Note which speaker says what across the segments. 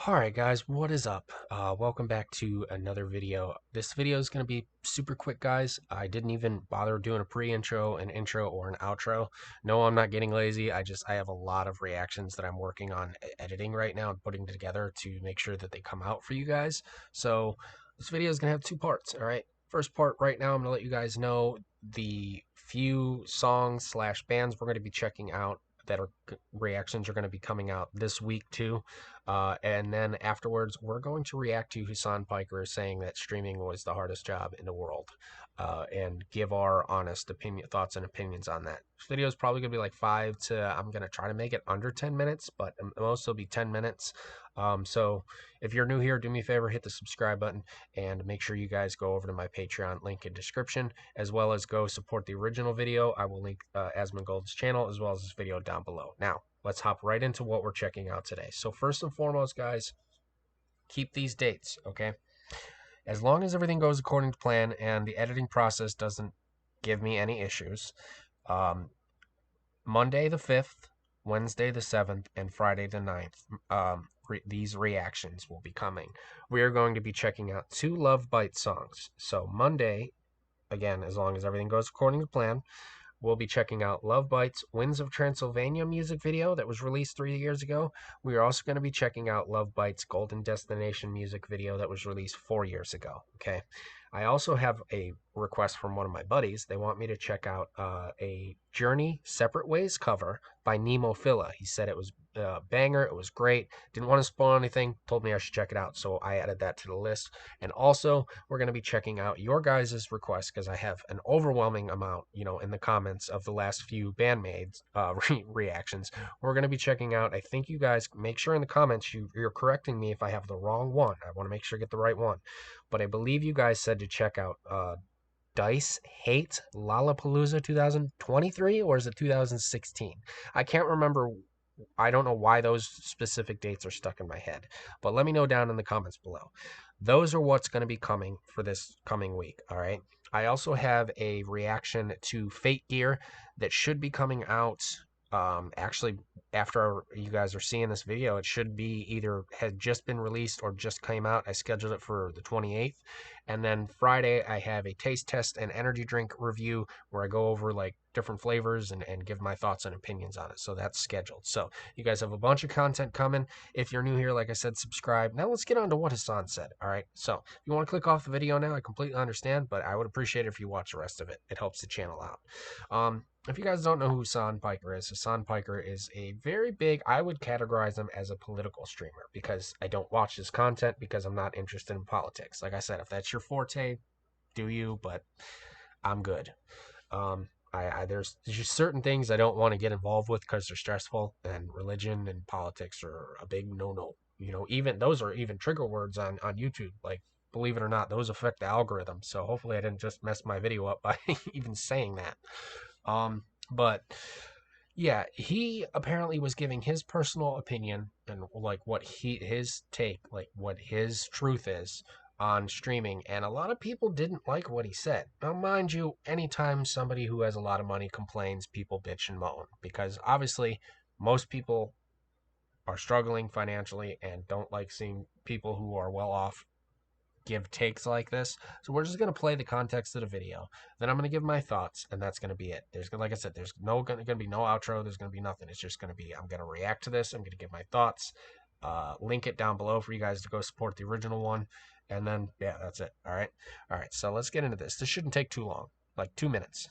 Speaker 1: Alright guys, what is up? Welcome back to another video. This video is going to be super quick, guys. I didn't even bother doing a pre-intro, an intro, or an outro. No, I'm not getting lazy. I have a lot of reactions that I'm working on editing right now and putting together to make sure that they come out for you guys. So this video is going to have two parts, alright? First part, right now I'm going to let you guys know the few songs slash bands we're going to be checking out that are reactions are going to be coming out this week too. And then afterwards, we're going to react to Hasan Piker saying that streaming was the hardest job in the world, and give our honest thoughts and opinions on that. This video is probably going to be like I'm going to try to make it under 10 minutes, but most will be 10 minutes. So if you're new here, do me a favor, hit the subscribe button, and make sure you guys go over to my Patreon, link in description, as well as go support the original video. I will link Asmongold's channel as well as this video down below. Now, let's hop right into what we're checking out today. So first and foremost, guys, keep these dates, okay? As long as everything goes according to plan and the editing process doesn't give me any issues, Monday the 5th, Wednesday the 7th, and Friday the 9th, these reactions will be coming. We are going to be checking out two LoveBites songs. So Monday, again, as long as everything goes according to plan, we'll be checking out LoveBites' Winds of Transylvania music video that was released 3 years ago. We are also going to be checking out LoveBites' Golden Destination music video that was released 4 years ago. Okay. I also have a request from one of my buddies. They want me to check out a Journey Separate Ways cover by Nemophila. He said it was a banger. It was great. Didn't want to spoil anything. Told me I should check it out. So I added that to the list. And also, we're going to be checking out your guys' requests because I have an overwhelming amount, in the comments of the last few bandmaids reactions. We're going to be checking out, I think you guys, make sure in the comments you're correcting me if I have the wrong one. I want to make sure I get the right one. But I believe you guys said to check out Dice Hate Lollapalooza 2023, or is it 2016? I can't remember. I don't know why those specific dates are stuck in my head, but let me know down in the comments below. Those are what's going to be coming for this coming week, all right? I also have a reaction to Fate Gear that should be coming out. Actually, after you guys are seeing this video, it should be either had just been released or just came out. I scheduled it for the 28th. And then Friday, I have a taste test and energy drink review where I go over like different flavors and give my thoughts and opinions on it. So that's scheduled. So you guys have a bunch of content coming. If you're new here, like I said, subscribe. Now let's get on to what Hasan said. All right. So if you want to click off the video now, I completely understand, but I would appreciate it if you watch the rest of it. It helps the channel out. If you guys don't know who Hasan Piker is, Hasan Piker is a very big, I would categorize him as a political streamer because I don't watch his content because I'm not interested in politics. Like I said, if that's your forte, do you, but I'm good. There's just certain things I don't want to get involved with because they're stressful, and religion and politics are a big no-no. Even those are even trigger words on YouTube. Like, believe it or not, those affect the algorithm. So hopefully I didn't just mess my video up by even saying that. But yeah, he apparently was giving his personal opinion and like his take, like what his truth is on streaming, and a lot of people didn't like what he said. Now, mind you, anytime somebody who has a lot of money complains, people bitch and moan because obviously most people are struggling financially and don't like seeing people who are well off give takes like this. So we're just going to play the context of the video. Then I'm going to give my thoughts, and that's going to be it. Like I said, there's going to be no outro. There's going to be nothing. It's just going to be, I'm going to react to this. I'm going to give my thoughts. Link it down below for you guys to go support the original one. And then, yeah, that's it. All right. All right. So let's get into this. This shouldn't take too long, like 2 minutes.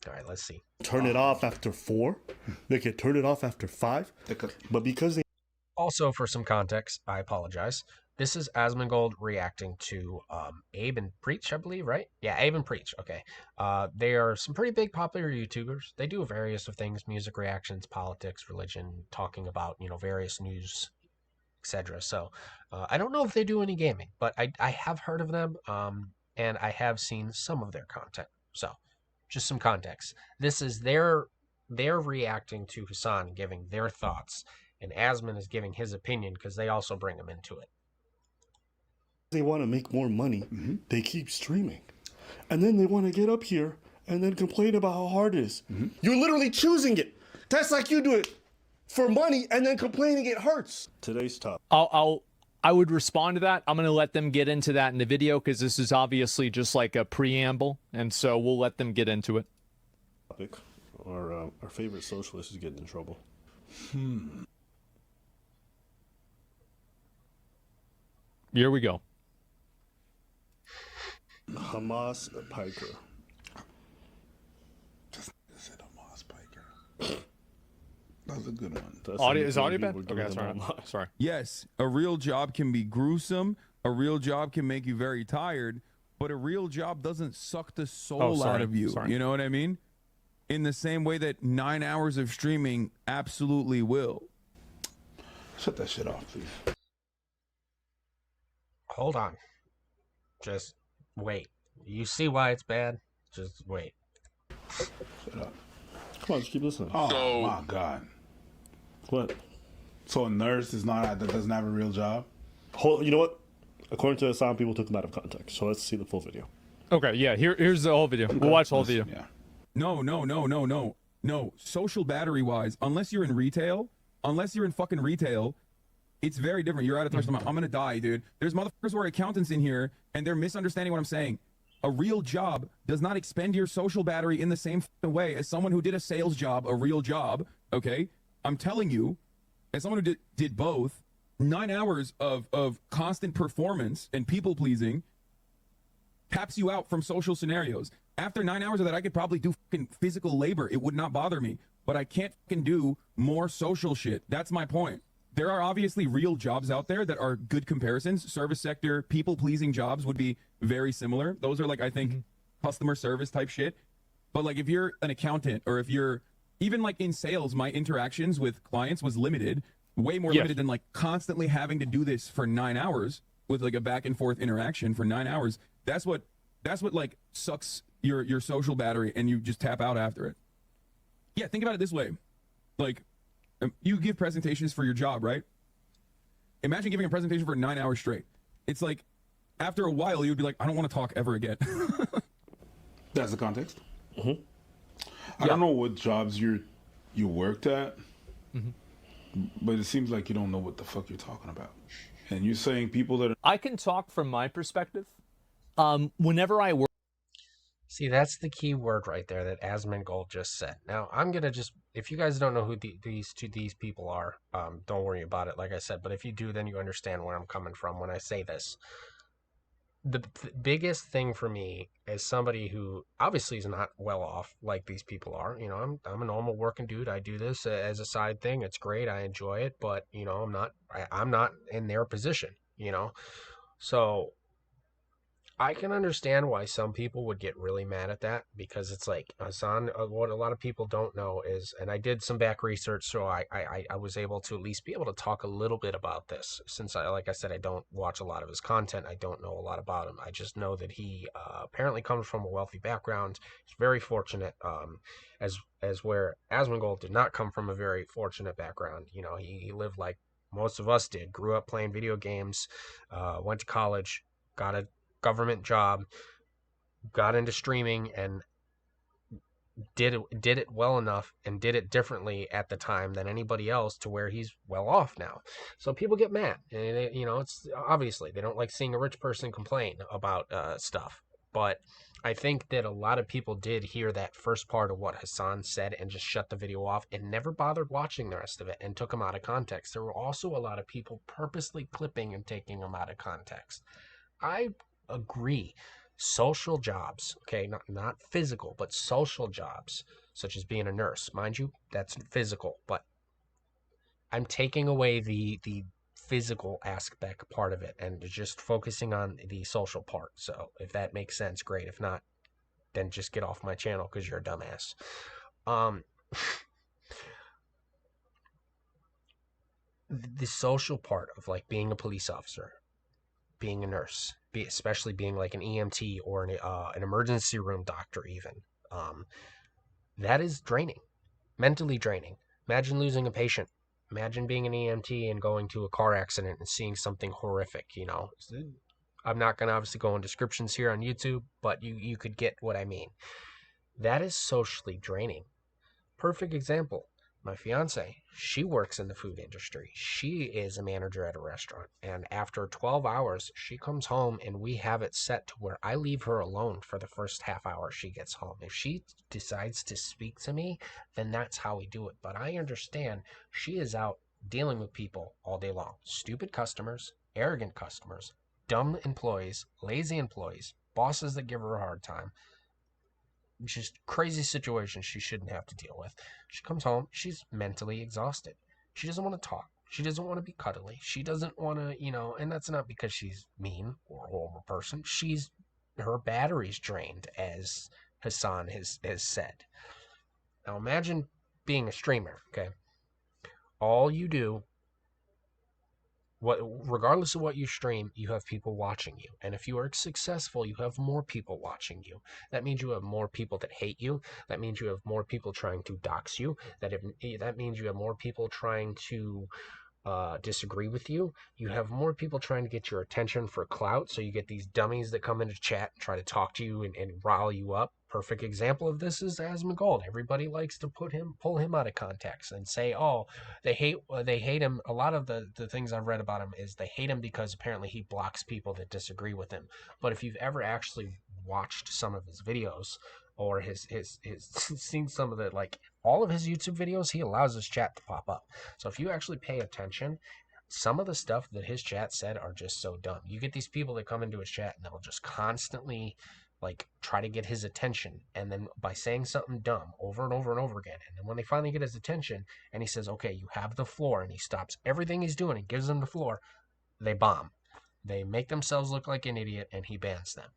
Speaker 1: All right, let's see.
Speaker 2: Turn it off after 4. They could turn it off after 5. But because they...
Speaker 1: Also, for some context, I apologize. This is Asmongold reacting to Abe and Preach, I believe, right? Yeah, Abe and Preach. Okay. They are some pretty big popular YouTubers. They do various of things, music reactions, politics, religion, talking about, various news, etc. So I don't know if they do any gaming, but I have heard of them, and I have seen some of their content. So just some context. This is they're reacting to Hasan, giving their thoughts. And Asmon is giving his opinion because they also bring him into it.
Speaker 2: They want to make more money. They keep streaming. And then they want to get up here and then complain about how hard it is. You're literally choosing it. That's like you do it for money and then complaining it hurts. Today's topic.
Speaker 3: I would respond to that. I'm going to let them get into that in the video because this is obviously just like a preamble, and so we'll let them get into it.
Speaker 2: Our favorite socialist is getting in trouble.
Speaker 3: Here we go.
Speaker 2: Hamas Piker.
Speaker 4: Just said Hamas Piker. That was a good one.
Speaker 3: Audio is audio bad? Okay, sorry.
Speaker 5: Yes, a real job can be gruesome. A real job can make you very tired, but a real job doesn't suck the soul out of you. You know what I mean? In the same way that 9 hours of streaming absolutely will.
Speaker 4: Shut that shit off, please.
Speaker 1: Hold on. Just wait. You see why it's bad? Just wait.
Speaker 4: Shut up.
Speaker 2: Come on, just keep listening.
Speaker 4: Oh my God.
Speaker 2: What?
Speaker 4: So a nurse is not that doesn't have a real job?
Speaker 2: You know what? According to Hasan, people took them out of context. So let's see the full video.
Speaker 3: Okay, yeah. Here's the whole video. Okay. We'll watch the whole video.
Speaker 4: Yeah.
Speaker 5: No. Social battery wise, unless you're in retail, it's very different. You're out of touch. I'm gonna die, dude. There's motherfuckers who are accountants in here, and they're misunderstanding what I'm saying. A real job does not expend your social battery in the same way as someone who did a sales job, a real job. Okay, I'm telling you, as someone who did both, 9 hours of constant performance and people pleasing taps you out from social scenarios. After 9 hours of that, I could probably do fucking physical labor. It would not bother me, but I can't fucking do more social shit. That's my point. There are obviously real jobs out there that are good comparisons. Service sector, people-pleasing jobs would be very similar. Those are like, I think, customer service type shit. But like if you're an accountant or if you're even like in sales, my interactions with clients was limited, way more limited than like constantly having to do this for 9 hours with like a back and forth interaction for 9 hours. That's what like sucks your social battery and you just tap out after it. Yeah, think about it this way. Like, you give presentations for your job, right? Imagine giving a presentation for 9 hours straight. It's like, after a while, you would be like, I don't want to talk ever again.
Speaker 4: That's the context. I don't know what jobs you worked at, but it seems like you don't know what the fuck you're talking about. And you're saying people that
Speaker 3: I can talk from my perspective. Whenever I work.
Speaker 1: See, that's the key word right there that asmongold just said. Now, I'm going to just, if you guys don't know who these people are, don't worry about it, like I said. But if you do, then you understand where I'm coming from when I say this. The biggest thing for me as somebody who obviously is not well off like these people are, you know, I'm a normal working dude. I do this as a side thing. It's great. I enjoy it, but you know, I'm not in their position, you know. So I can understand why some people would get really mad at that, because it's like, Hasan, what a lot of people don't know is, and I did some back research, so I was able to at least be able to talk a little bit about this, since like I said, I don't watch a lot of his content. I don't know a lot about him. I just know that he apparently comes from a wealthy background. He's very fortunate, as where asmongold did not come from a very fortunate background. You know, he lived like most of us did, grew up playing video games, went to college, got a government job, got into streaming, and did it well enough and did it differently at the time than anybody else to where he's well off now. So people get mad, and you know, it's obviously they don't like seeing a rich person complain about stuff. But I think that a lot of people did hear that first part of what Hasan said and just shut the video off and never bothered watching the rest of it and took him out of context. There were also a lot of people purposely clipping and taking him out of context. I agree. Social jobs, okay, not physical, but social jobs, such as being a nurse, mind you, that's physical, but I'm taking away the physical aspect part of it and just focusing on the social part. So if that makes sense, great. If not, then just get off my channel because you're a dumbass. The social part of like being a police officer, being a nurse, especially being like an EMT or an emergency room doctor even, that is draining, mentally draining. Imagine losing a patient. Imagine being an EMT and going to a car accident and seeing something horrific, you know. I'm not going to obviously go in descriptions here on YouTube, but you could get what I mean. That is socially draining. Perfect example. My fiance, she works in the food industry. She is a manager at a restaurant. And after 12 hours, she comes home and we have it set to where I leave her alone for the first half hour she gets home. If she decides to speak to me, then that's how we do it. But I understand she is out dealing with people all day long. Stupid customers, arrogant customers, dumb employees, lazy employees, bosses that give her a hard time, just crazy situations she shouldn't have to deal with. She comes home, she's mentally exhausted. She doesn't want to talk. She doesn't want to be cuddly. She doesn't want to, and that's not because she's mean or a horrible person. Her battery's drained, as Hasan has said. Now imagine being a streamer, okay? All you do, regardless of what you stream, you have people watching you. And if you are successful, you have more people watching you. That means you have more people that hate you. That means you have more people trying to dox you. That means you have more people trying to disagree with you. You have more people trying to get your attention for clout. So you get these dummies that come into chat and try to talk to you and rile you up. Perfect example of this is asmongold. Everybody likes to pull him out of context and say, oh, they hate him. A lot of the things I've read about him is they hate him because apparently he blocks people that disagree with him. But if you've ever actually watched some of his videos or his seen some of the, like, all of his YouTube videos, he allows his chat to pop up. So if you actually pay attention, some of the stuff that his chat said are just so dumb. You get these people that come into his chat and they'll just constantly like try to get his attention, and then by saying something dumb over and over and over again, and then when they finally get his attention and he says, okay, you have the floor, and he stops everything he's doing and gives them the floor, they bomb. They make themselves look like an idiot and he bans them.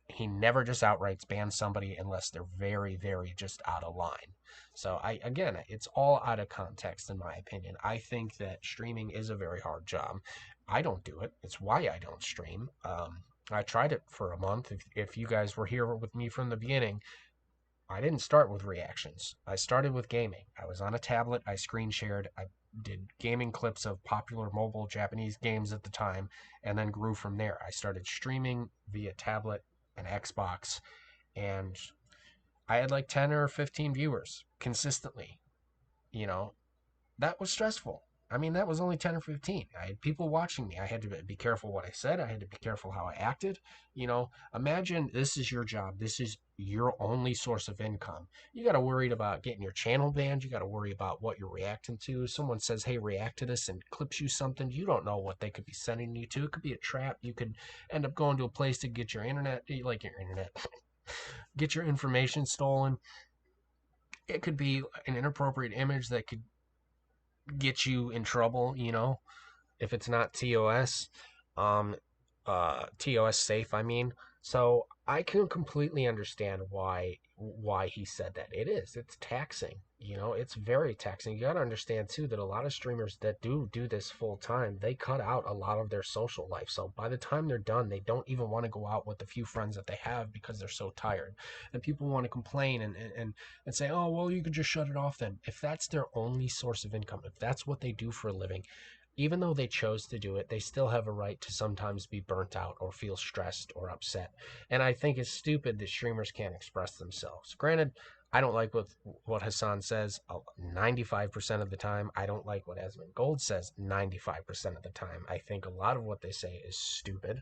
Speaker 1: He never just outright bans somebody unless they're very, very just out of line. So again, it's all out of context in my opinion. I think that streaming is a very hard job. I don't do it. It's why I don't stream. I tried it for a month. If you guys were here with me from the beginning, I didn't start with reactions. I started with gaming. I was on a tablet. I screen shared. I did gaming clips of popular mobile Japanese games at the time, and then grew from there. I started streaming via tablet and Xbox, and I had like 10 or 15 viewers consistently. That was stressful. I mean, that was only 10 or 15. I had people watching me. I had to be careful what I said. I had to be careful how I acted. Imagine this is your job. This is your only source of income. You got to worry about getting your channel banned. You got to worry about what you're reacting to. Someone says, hey, react to this, and clips you something. You don't know what they could be sending you to. It could be a trap. You could end up going to a place to get your internet, get your information stolen. It could be an inappropriate image that could get you in trouble, if it's not TOS, TOS safe, I mean. So I can completely understand why he said that. It's taxing, it's very taxing. You got to understand too that a lot of streamers that do this full time, they cut out a lot of their social life. So by the time they're done, they don't even want to go out with the few friends that they have because they're so tired. And people want to complain and say, oh, well, you could just shut it off then. If that's their only source of income, if that's what they do for a living, even though they chose to do it, they still have a right to sometimes be burnt out or feel stressed or upset. And I think it's stupid that streamers can't express themselves. Granted, I don't like what Hasan says 95% of the time. I don't like what asmongold says 95% of the time. I think a lot of what they say is stupid,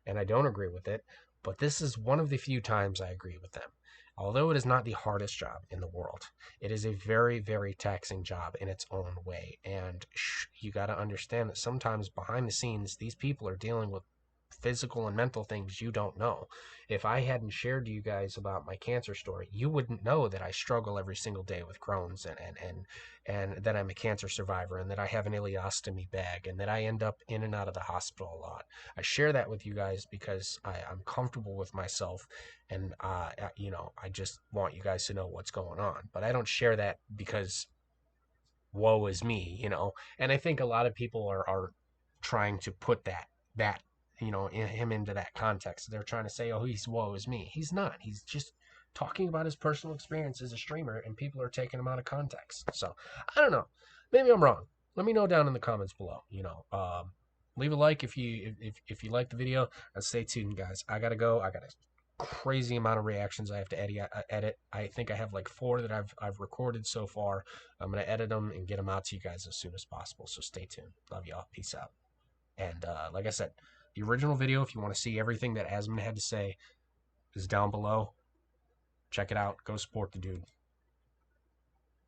Speaker 1: and I don't agree with it. But this is one of the few times I agree with them. Although it is not the hardest job in the world, it is a very, very taxing job in its own way. And you got to understand that sometimes behind the scenes, these people are dealing with physical and mental things you don't know. If I hadn't shared to you guys about my cancer story, you wouldn't know that I struggle every single day with Crohn's and that I'm a cancer survivor and that I have an ileostomy bag and that I end up in and out of the hospital a lot. I share that with you guys because I'm comfortable with myself, and I just want you guys to know what's going on. But I don't share that because woe is me, And I think a lot of people are trying to put that him into that context. They're trying to say, oh, he's woe is me. He's not. He's just talking about his personal experience as a streamer, and people are taking him out of context. So I don't know. Maybe I'm wrong. Let me know down in the comments below. Leave a like if you like the video, and stay tuned, guys. I gotta go. I gotta crazy amount of reactions I have to edit. I think I have like 4 that I've recorded so far. I'm gonna edit them and get them out to you guys as soon as possible. So stay tuned. Love y'all. Peace out. And like I said, the original video, if you want to see everything that Asmon had to say, is down below. Check it out. Go support the dude.